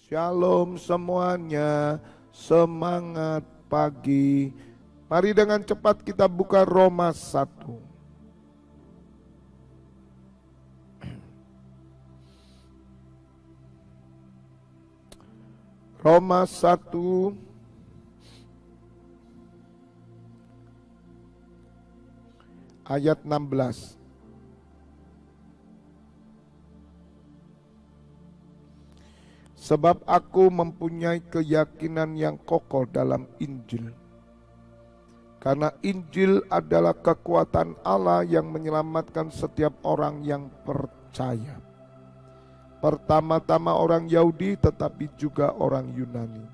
Shalom semuanya, semangat pagi. Mari dengan cepat kita buka Roma 1. Roma 1 ayat 16. Sebab aku mempunyai keyakinan yang kokoh dalam Injil. Karena Injil adalah kekuatan Allah yang menyelamatkan setiap orang yang percaya. Pertama-tama orang Yahudi tetapi juga orang Yunani.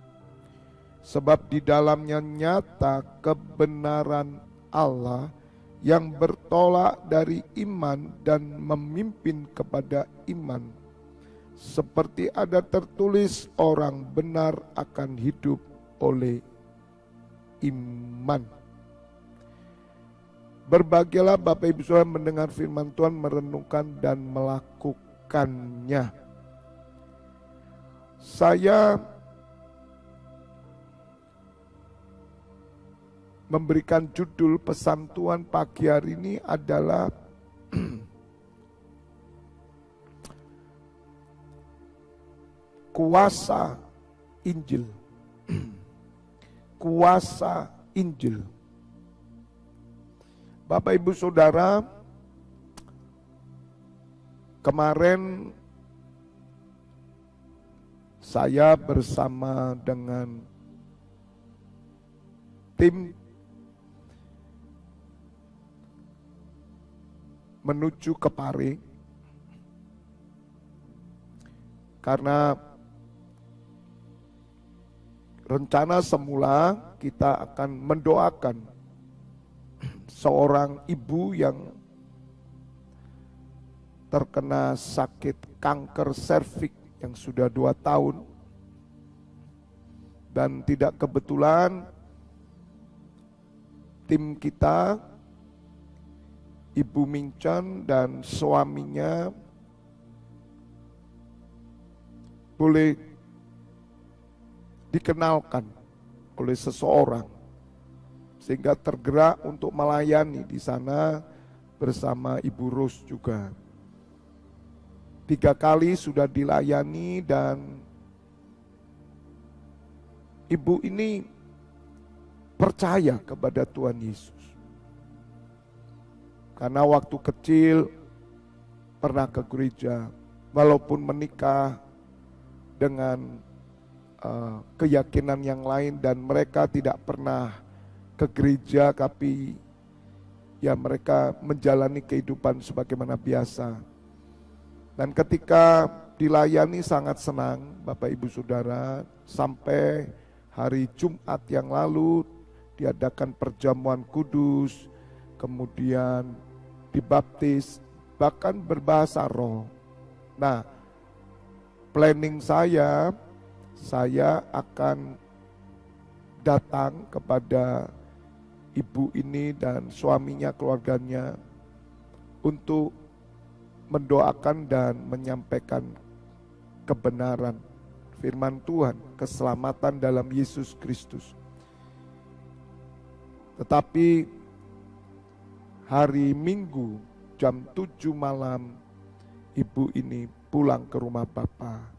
Sebab di dalamnya nyata kebenaran Allah yang bertolak dari iman dan memimpin kepada iman. Seperti ada tertulis, orang benar akan hidup oleh iman. Berbahagialah Bapak Ibu Saudara mendengar firman Tuhan, merenungkan dan melakukannya. Saya memberikan judul pesan Tuhan pagi hari ini adalah kuasa Injil. Kuasa Injil. Bapak Ibu Saudara, kemarin saya bersama dengan tim menuju ke Pare karena rencana semula kita akan mendoakan seorang ibu yang terkena sakit kanker serviks yang sudah 2 tahun. Dan tidak kebetulan tim kita, Ibu Minchan dan suaminya boleh dikenalkan oleh seseorang sehingga tergerak untuk melayani di sana bersama Ibu Ros juga. 3 kali sudah dilayani dan ibu ini percaya kepada Tuhan Yesus. Karena waktu kecil pernah ke gereja, walaupun menikah dengan keyakinan yang lain dan mereka tidak pernah ke gereja, tapi ya mereka menjalani kehidupan sebagaimana biasa. Dan ketika dilayani sangat senang Bapak Ibu Saudara, sampai hari Jumat yang lalu diadakan perjamuan kudus, kemudian dibaptis, bahkan berbahasa roh. Nah, planning saya akan datang kepada ibu ini dan suaminya, keluarganya, untuk mendoakan dan menyampaikan kebenaran firman Tuhan, keselamatan dalam Yesus Kristus. Tetapi hari Minggu jam 7 malam ibu ini pulang ke rumah Bapa.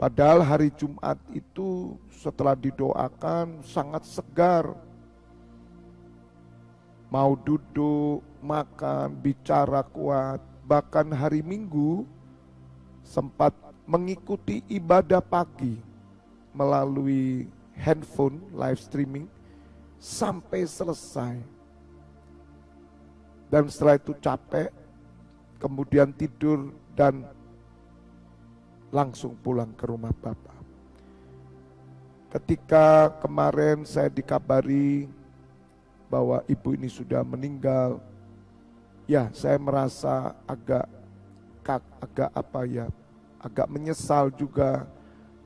Padahal hari Jumat itu setelah didoakan sangat segar. Mau duduk, makan, bicara kuat. Bahkan hari Minggu sempat mengikuti ibadah pagi melalui handphone live streaming sampai selesai. Dan setelah itu capek, kemudian tidur dan langsung pulang ke rumah Bapak. Ketika kemarin saya dikabari bahwa ibu ini sudah meninggal, ya saya merasa agak menyesal juga,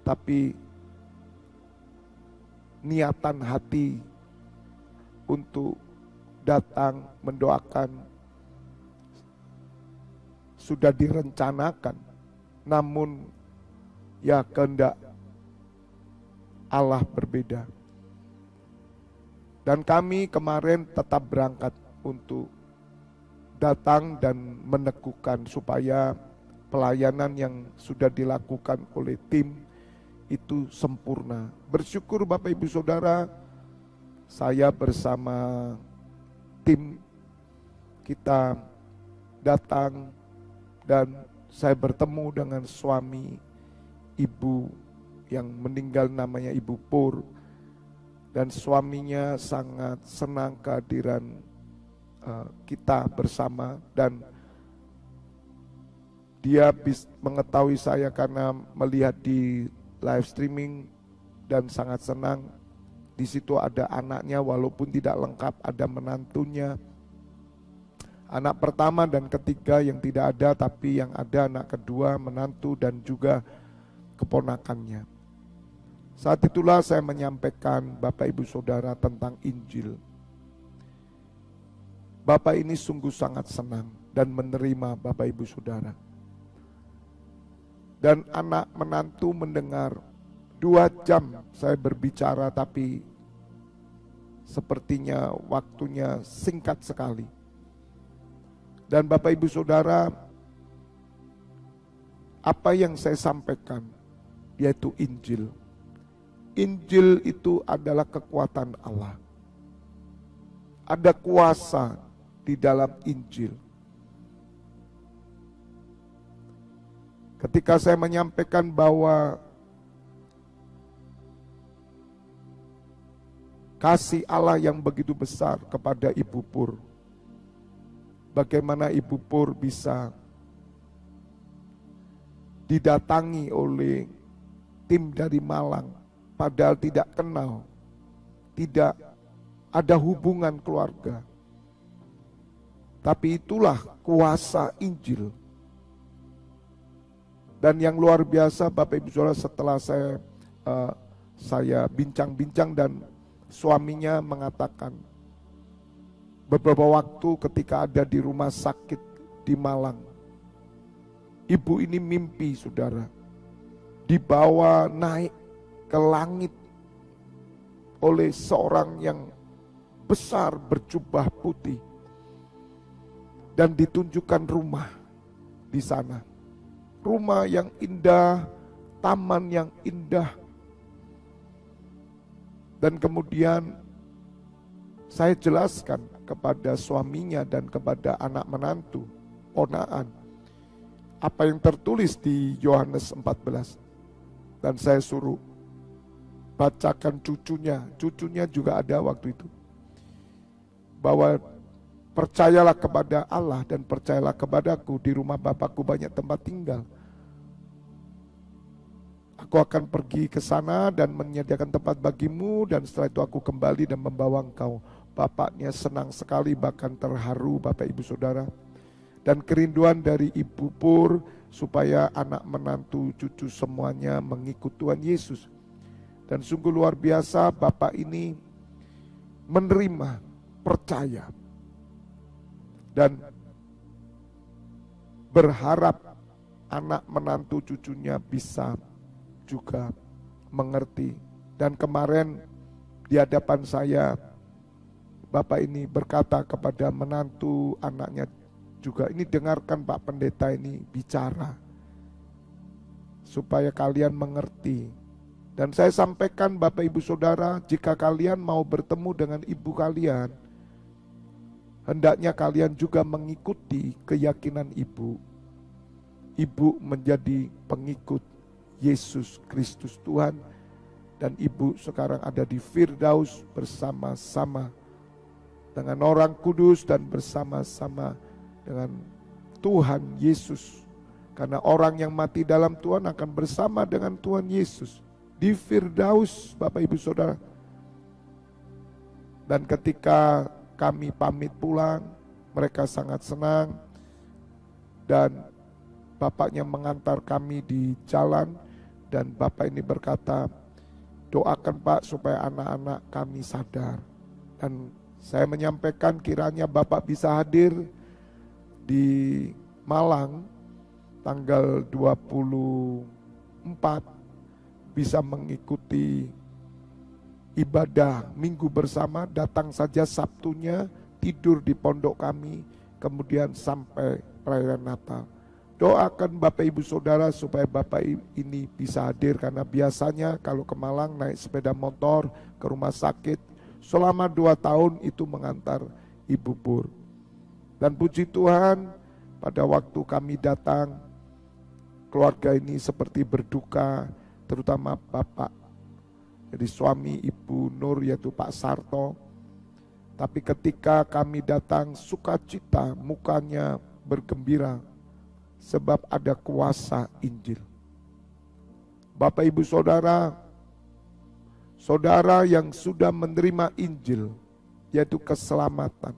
tapi niatan hati untuk datang mendoakan sudah direncanakan. Namun Ya, kehendak Allah berbeda. Dan kami kemarin tetap berangkat untuk datang dan meneguhkan supaya pelayanan yang sudah dilakukan oleh tim itu sempurna. Bersyukur Bapak Ibu Saudara, saya bersama tim kita datang dan saya bertemu dengan suami ibu yang meninggal, namanya Ibu Pur, dan suaminya sangat senang kehadiran kita bersama, dan dia mengetahui saya karena melihat di live streaming dan sangat senang. Di situ ada anaknya, walaupun tidak lengkap, ada menantunya. Anak pertama dan ketiga yang tidak ada, tapi yang ada anak kedua, menantu, dan juga keponakannya. Saat itulah saya menyampaikan Bapak Ibu Saudara tentang Injil. Bapak ini sungguh sangat senang dan menerima Bapak Ibu Saudara. Dan anak menantu mendengar 2 jam saya berbicara, tapi sepertinya waktunya singkat sekali. Dan Bapak Ibu Saudara, apa yang saya sampaikan yaitu Injil. Injil itu adalah kekuatan Allah. Ada kuasa di dalam Injil. Ketika saya menyampaikan bahwa kasih Allah yang begitu besar kepada Ibu Pur, bagaimana Ibu Pur bisa didatangi oleh tim dari Malang, padahal tidak kenal, tidak ada hubungan keluarga. Tapi itulah kuasa Injil. Dan yang luar biasa Bapak Ibu Saudara, setelah saya bincang-bincang dan suaminya mengatakan, beberapa waktu ketika ada di rumah sakit di Malang, ibu ini mimpi saudara, dibawa naik ke langit oleh seorang yang besar berjubah putih dan ditunjukkan rumah di sana. Rumah yang indah, taman yang indah. Dan kemudian saya jelaskan kepada suaminya dan kepada anak menantu, ponaan, apa yang tertulis di Yohanes 14. Dan saya suruh bacakan cucunya juga ada waktu itu. Bahwa percayalah kepada Allah dan percayalah kepadaku, di rumah Bapakku banyak tempat tinggal. Aku akan pergi ke sana dan menyediakan tempat bagimu, dan setelah itu aku kembali dan membawa engkau. Bapaknya senang sekali, bahkan terharu Bapak Ibu Saudara. Dan kerinduan dari Ibu Pur supaya anak menantu cucu semuanya mengikut Tuhan Yesus. Dan sungguh luar biasa Bapak ini menerima, percaya, dan berharap anak menantu cucunya bisa juga mengerti. Dan kemarin di hadapan saya, Bapak ini berkata kepada menantu anaknya juga, ini dengarkan Pak Pendeta ini bicara, supaya kalian mengerti. Dan saya sampaikan Bapak Ibu Saudara, jika kalian mau bertemu dengan ibu kalian, hendaknya kalian juga mengikuti keyakinan ibu. Ibu menjadi pengikut Yesus Kristus Tuhan, dan ibu sekarang ada di Firdaus bersama-sama dengan orang kudus dan bersama-sama dengan Tuhan Yesus. Karena orang yang mati dalam Tuhan akan bersama dengan Tuhan Yesus di Firdaus, Bapak Ibu Saudara. Dan ketika kami pamit pulang, mereka sangat senang, dan bapaknya mengantar kami di jalan, dan bapak ini berkata, doakan Pak supaya anak-anak kami sadar. Dan saya menyampaikan kiranya bapak bisa hadir di Malang tanggal 23 4 bisa mengikuti ibadah minggu bersama, datang saja Sabtunya, tidur di pondok kami, kemudian sampai perayaan Natal. Doakan Bapak Ibu Saudara supaya Bapak ini bisa hadir, karena biasanya kalau ke Malang naik sepeda motor ke rumah sakit, selama 2 tahun itu mengantar Ibu Pur. Dan puji Tuhan, pada waktu kami datang, keluarga ini seperti berduka, terutama Bapak, jadi suami Ibu Nur yaitu Pak Sarto. Tapi ketika kami datang, sukacita, mukanya bergembira, sebab ada kuasa Injil. Bapak Ibu Saudara, saudara yang sudah menerima Injil, yaitu keselamatan,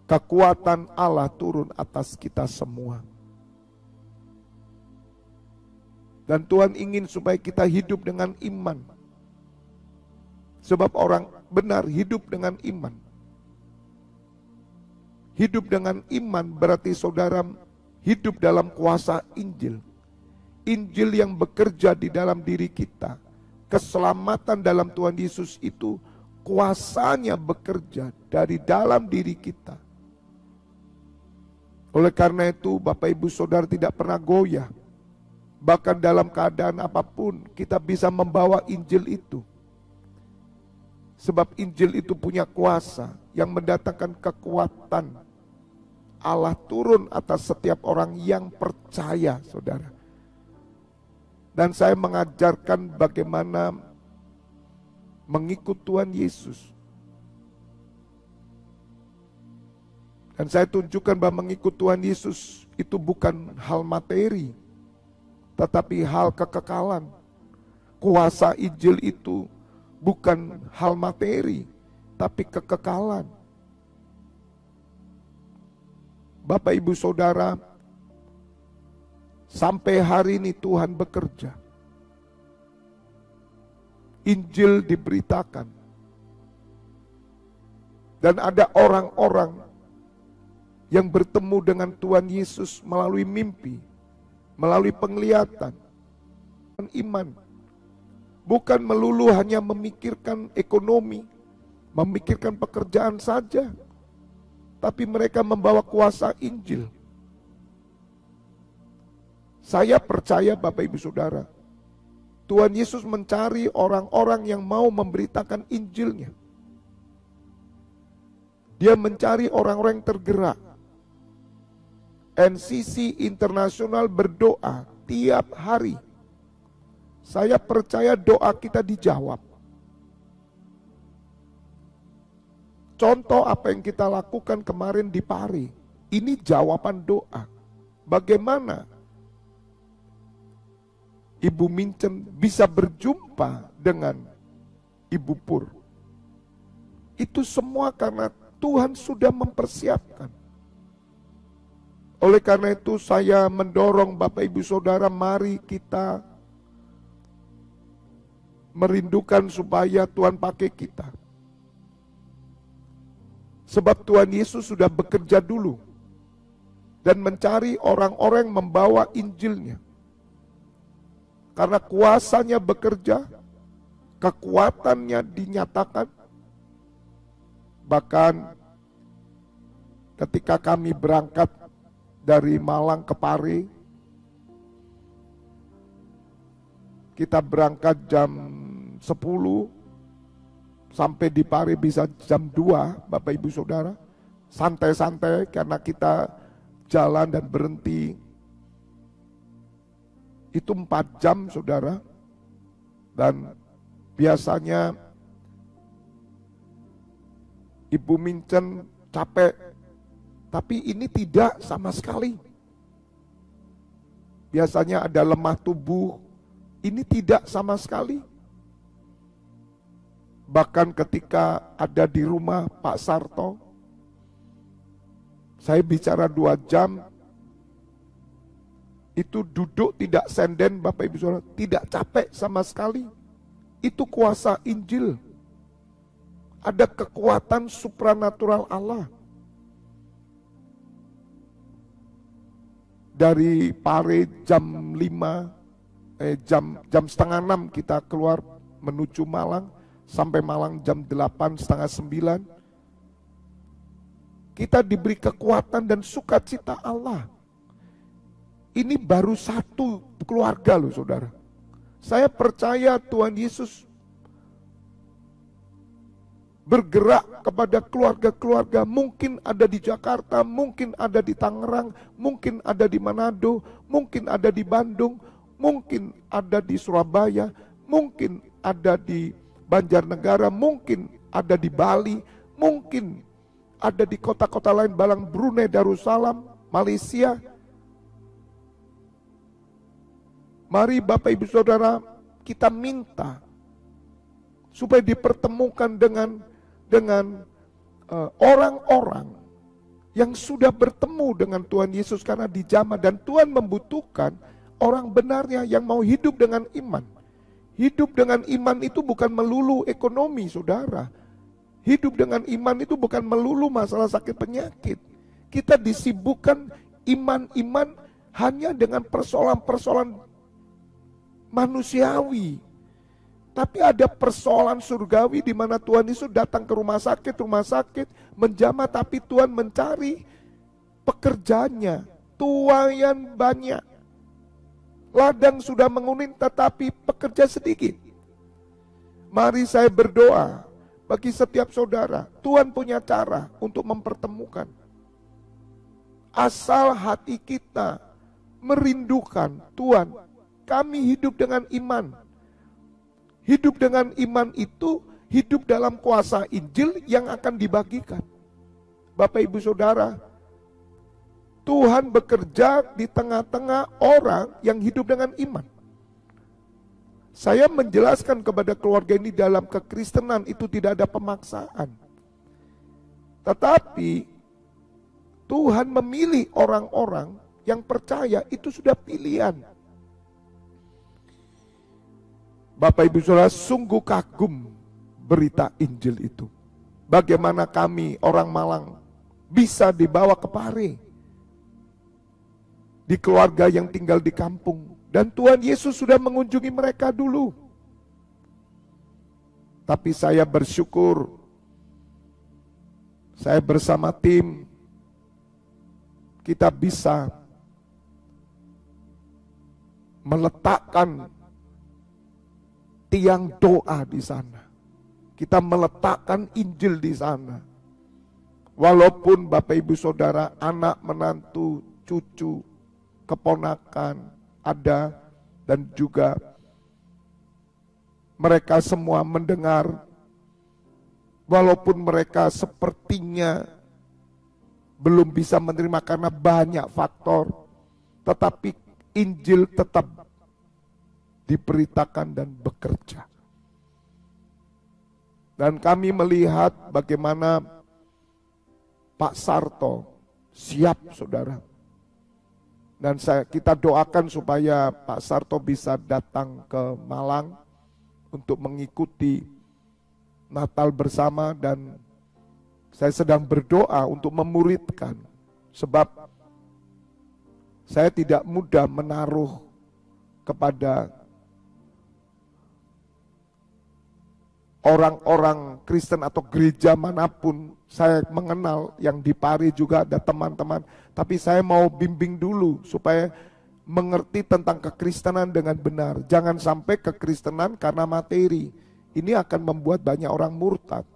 kekuatan Allah turun atas kita semua. Dan Tuhan ingin supaya kita hidup dengan iman. Sebab orang benar hidup dengan iman. Hidup dengan iman berarti saudara hidup dalam kuasa Injil. Injil yang bekerja di dalam diri kita. Keselamatan dalam Tuhan Yesus itu kuasanya bekerja dari dalam diri kita. Oleh karena itu Bapak Ibu Saudara tidak pernah goyah. Bahkan dalam keadaan apapun kita bisa membawa Injil itu. Sebab Injil itu punya kuasa yang mendatangkan kekuatan. Allah turun atas setiap orang yang percaya, saudara. Dan saya mengajarkan bagaimana mengikut Tuhan Yesus. Dan saya tunjukkan bahwa mengikut Tuhan Yesus itu bukan hal materi, tetapi hal kekekalan. Kuasa Injil itu bukan hal materi, tapi kekekalan. Bapak Ibu Saudara, sampai hari ini Tuhan bekerja. Injil diberitakan. Dan ada orang-orang yang bertemu dengan Tuhan Yesus melalui mimpi, melalui penglihatan, dan iman. Bukan melulu hanya memikirkan ekonomi, memikirkan pekerjaan saja, tapi mereka membawa kuasa Injil. Saya percaya Bapak Ibu Saudara, Tuhan Yesus mencari orang-orang yang mau memberitakan Injilnya. Dia mencari orang-orang yang tergerak. NCC Internasional berdoa tiap hari. Saya percaya doa kita dijawab. Contoh apa yang kita lakukan kemarin di Pari, ini jawaban doa. Bagaimana Ibu Mincen bisa berjumpa dengan Ibu Pur? Itu semua karena Tuhan sudah mempersiapkan. Oleh karena itu saya mendorong Bapak Ibu Saudara, mari kita merindukan supaya Tuhan pakai kita. Sebab Tuhan Yesus sudah bekerja dulu dan mencari orang-orang yang membawa Injilnya. Karena kuasanya bekerja, kekuatannya dinyatakan. Bahkan ketika kami berangkat dari Malang ke Pari, kita berangkat jam 10, sampai di Pari bisa jam 2, Bapak Ibu Saudara. Santai-santai karena kita jalan dan berhenti. Itu 4 jam saudara. Dan biasanya Ibu Mincen capek. Tapi ini tidak sama sekali. Biasanya ada lemah tubuh. Ini tidak sama sekali. Bahkan ketika ada di rumah Pak Sarto, saya bicara 2 jam, itu duduk tidak senden Bapak Ibu Saudara, tidak capek sama sekali. Itu kuasa Injil. Ada kekuatan supranatural Allah. dari Pare jam 5, jam setengah 6 kita keluar menuju Malang, sampai Malang jam 8, setengah 9. Kita diberi kekuatan dan sukacita Allah. Ini baru satu keluarga loh saudara. Saya percaya Tuhan Yesus bergerak kepada keluarga-keluarga, mungkin ada di Jakarta, mungkin ada di Tangerang, mungkin ada di Manado, mungkin ada di Bandung, mungkin ada di Surabaya, mungkin ada di Banjarnegara, mungkin ada di Bali, mungkin ada di kota-kota lain, Balang, Brunei, Darussalam, Malaysia. Mari Bapak Ibu Saudara, kita minta supaya dipertemukan dengan orang-orang yang sudah bertemu dengan Tuhan Yesus karena dijamah, dan Tuhan membutuhkan orang benarnya yang mau hidup dengan iman. Hidup dengan iman itu bukan melulu ekonomi saudara. Hidup dengan iman itu bukan melulu masalah sakit penyakit. Kita disibukkan iman-iman hanya dengan persoalan-persoalan manusiawi. Tapi ada persoalan surgawi di mana Tuhan Yesus datang ke rumah sakit menjamah, tapi Tuhan mencari pekerjanya, tuayan banyak. Ladang sudah menguning tetapi pekerja sedikit. Mari saya berdoa bagi setiap saudara, Tuhan punya cara untuk mempertemukan. Asal hati kita merindukan Tuhan, kami hidup dengan iman. Hidup dengan iman itu hidup dalam kuasa Injil yang akan dibagikan. Bapak Ibu Saudara, Tuhan bekerja di tengah-tengah orang yang hidup dengan iman. Saya menjelaskan kepada keluarga ini dalam kekristenan itu tidak ada pemaksaan. Tetapi Tuhan memilih orang-orang yang percaya, itu sudah pilihan. Bapak Ibu Saudara, sungguh kagum berita Injil itu. Bagaimana kami orang Malang bisa dibawa ke Pare, di keluarga yang tinggal di kampung, dan Tuhan Yesus sudah mengunjungi mereka dulu. Tapi saya bersyukur, saya bersama tim, kita bisa meletakkan tiang doa di sana. Kita meletakkan Injil di sana. Walaupun Bapak Ibu Saudara, anak, menantu, cucu, keponakan ada, dan juga mereka semua mendengar, walaupun mereka sepertinya belum bisa menerima karena banyak faktor, tetapi Injil tetap diberitakan dan bekerja. Dan kami melihat bagaimana Pak Sarto siap saudara. Dan kita doakan supaya Pak Sarto bisa datang ke Malang untuk mengikuti Natal bersama, dan saya sedang berdoa untuk memuridkan. Sebab saya tidak mudah menaruh kepada orang-orang Kristen atau gereja manapun. Saya mengenal yang di Pare juga ada teman-teman, tapi saya mau bimbing dulu supaya mengerti tentang kekristenan dengan benar. Jangan sampai kekristenan karena materi, ini akan membuat banyak orang murtad.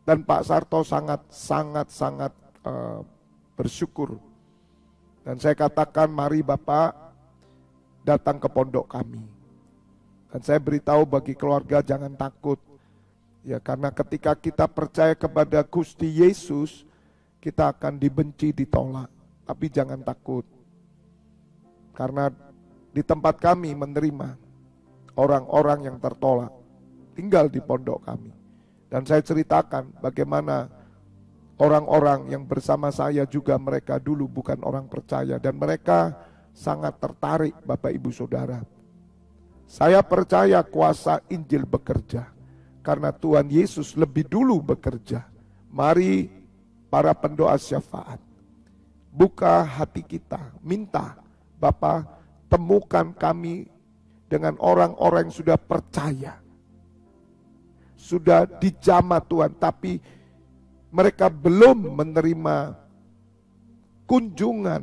Dan Pak Sarto sangat bersyukur. Dan saya katakan, mari Bapak datang ke pondok kami. Dan saya beritahu bagi keluarga, jangan takut. Ya, karena ketika kita percaya kepada Gusti Yesus, kita akan dibenci, ditolak. Tapi jangan takut. Karena di tempat kami menerima orang-orang yang tertolak, tinggal di pondok kami. Dan saya ceritakan bagaimana orang-orang yang bersama saya juga, mereka dulu bukan orang percaya, dan mereka sangat tertarik Bapak Ibu Saudara. Saya percaya kuasa Injil bekerja, karena Tuhan Yesus lebih dulu bekerja. Mari para pendoa syafaat, buka hati kita, minta Bapa temukan kami dengan orang-orang yang sudah percaya, sudah dijamah Tuhan, tapi mereka belum menerima kunjungan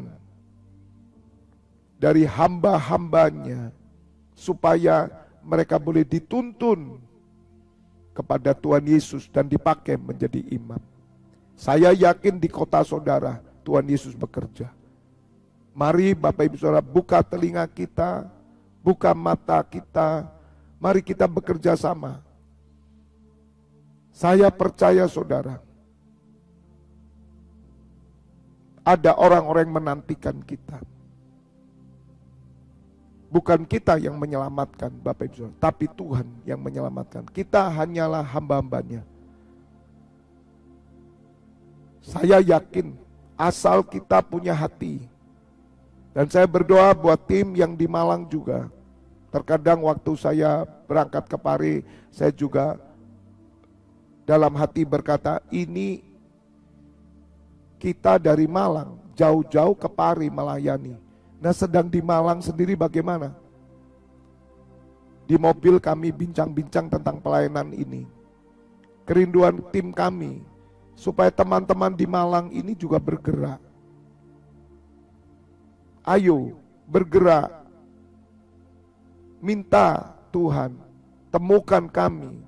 dari hamba-hambanya, supaya mereka boleh dituntun kepada Tuhan Yesus dan dipakai menjadi imam. Saya yakin di kota saudara Tuhan Yesus bekerja. Mari Bapak Ibu Saudara buka telinga kita, buka mata kita, mari kita bekerja sama. Saya percaya saudara, ada orang-orang yang menantikan kita. Bukan kita yang menyelamatkan Bapak Ibu Saudara, tapi Tuhan yang menyelamatkan. Kita hanyalah hamba-hambanya. Saya yakin asal kita punya hati. Dan saya berdoa buat tim yang di Malang juga. Terkadang waktu saya berangkat ke Pari, saya juga dalam hati berkata, ini kita dari Malang jauh-jauh ke Pari melayani. Nah, sedang di Malang sendiri bagaimana? Di mobil kami bincang-bincang tentang pelayanan ini. Kerinduan tim kami supaya teman-teman di Malang ini juga bergerak. Ayo bergerak. Minta Tuhan temukan kami.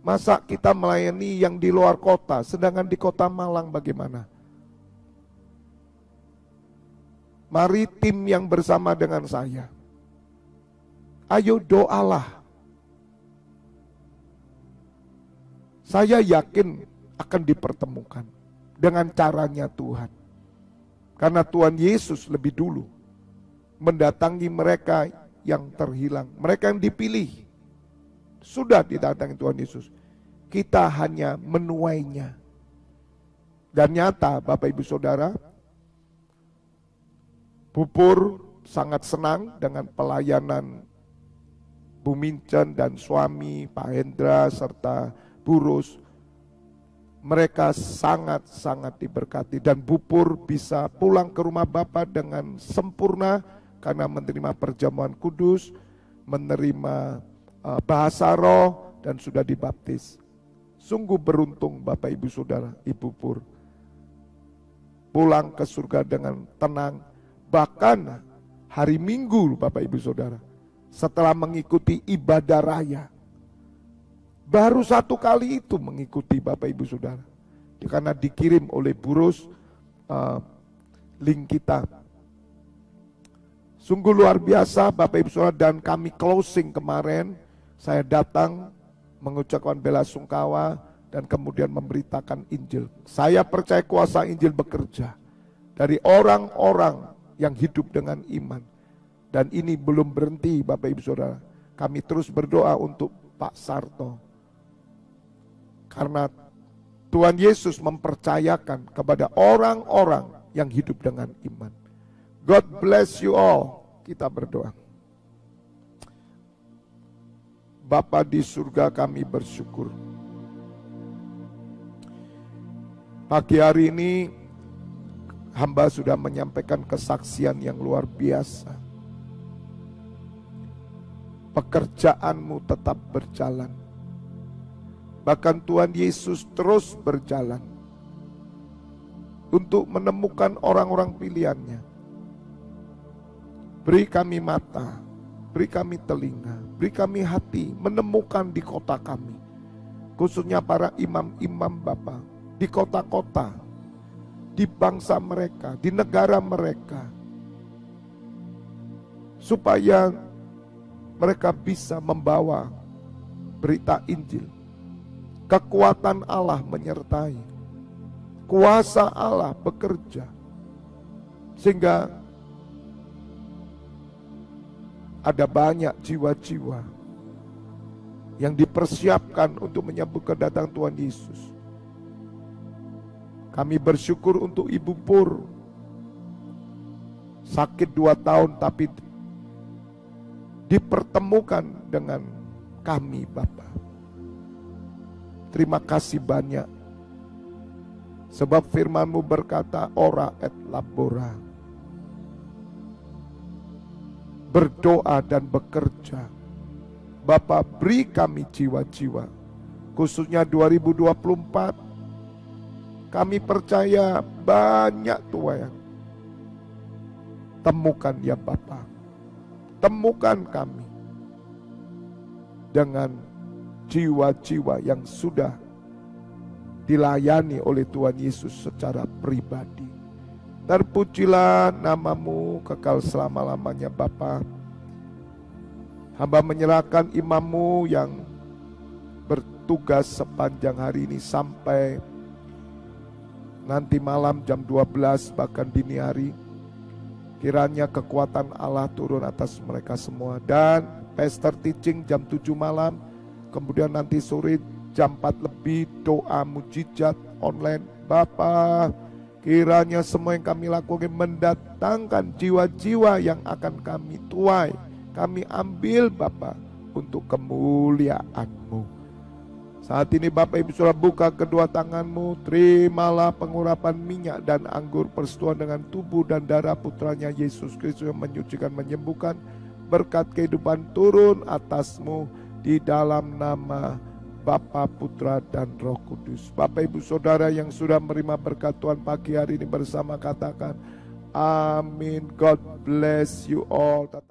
Masa kita melayani yang di luar kota, sedangkan di kota Malang bagaimana? Mari tim yang bersama dengan saya, ayo doalah. Saya yakin akan dipertemukan dengan caranya Tuhan. Karena Tuhan Yesus lebih dulu mendatangi mereka yang terhilang, mereka yang dipilih. Sudah didatangi Tuhan Yesus. Kita hanya menuainya. Dan nyata Bapak Ibu Saudara, Pupur sangat senang dengan pelayanan Bu Mincen dan suami Pak Hendra serta Burus. Mereka sangat-sangat diberkati dan Pupur bisa pulang ke rumah Bapa dengan sempurna karena menerima perjamuan kudus, menerima bahasa roh dan sudah dibaptis. Sungguh beruntung Bapak Ibu Saudara, Ibu Pur. Pulang ke surga dengan tenang. Bahkan hari Minggu Bapak Ibu Saudara, setelah mengikuti ibadah raya, baru satu kali itu mengikuti Bapak Ibu Saudara. Karena dikirim oleh Burus link kita. Sungguh luar biasa Bapak Ibu Saudara, dan kami closing kemarin, saya datang mengucapkan bela sungkawa dan kemudian memberitakan Injil. Saya percaya kuasa Injil bekerja dari orang-orang yang hidup dengan iman. Dan ini belum berhenti Bapak Ibu Saudara. Kami terus berdoa untuk Pak Sarto. Karena Tuhan Yesus mempercayakan kepada orang-orang yang hidup dengan iman. God bless you all. Kita berdoa. Bapa di surga, kami bersyukur. Pagi hari ini hamba sudah menyampaikan kesaksian yang luar biasa. Pekerjaanmu tetap berjalan. Bahkan Tuhan Yesus terus berjalan untuk menemukan orang-orang pilihannya. Beri kami mata, beri kami telinga, beri kami hati, menemukan di kota kami. Khususnya para imam-imam Bapa, di kota-kota, di bangsa mereka, di negara mereka. Supaya mereka bisa membawa berita Injil. Kekuatan Allah menyertai. Kuasa Allah bekerja. Sehingga ada banyak jiwa-jiwa yang dipersiapkan untuk menyambut kedatangan Tuhan Yesus. Kami bersyukur untuk Ibu Pur. Sakit 2 tahun tapi dipertemukan dengan kami Bapa. Terima kasih banyak. Sebab firman-Mu berkata, ora et labora. Berdoa dan bekerja. Bapa, beri kami jiwa-jiwa, khususnya 2024. Kami percaya banyak Tuhan. Temukan ya Bapa, temukan kami dengan jiwa-jiwa yang sudah dilayani oleh Tuhan Yesus secara pribadi. Terpujilah nama-Mu kekal selama-lamanya Bapa. Hamba menyerahkan imam-Mu yang bertugas sepanjang hari ini sampai nanti malam jam 12 bahkan dini hari. Kiranya kekuatan Allah turun atas mereka semua. Dan pastor teaching jam 7 malam. Kemudian nanti sore jam 4 lebih doa mujizat online. Bapa, kiranya semua yang kami lakukan mendatangkan jiwa-jiwa yang akan kami tuai. Kami ambil Bapa untuk kemuliaan-Mu. Saat ini Bapak Ibu sudah buka kedua tangan-Mu. Terimalah pengurapan minyak dan anggur persetujuan dengan tubuh dan darah putranya Yesus Kristus yang menyucikan, menyembuhkan. Berkat kehidupan turun atas-Mu di dalam nama Bapa, Putra, dan Roh Kudus. Bapak Ibu Saudara yang sudah menerima berkat Tuhan pagi hari ini bersama katakan amin. God bless you all.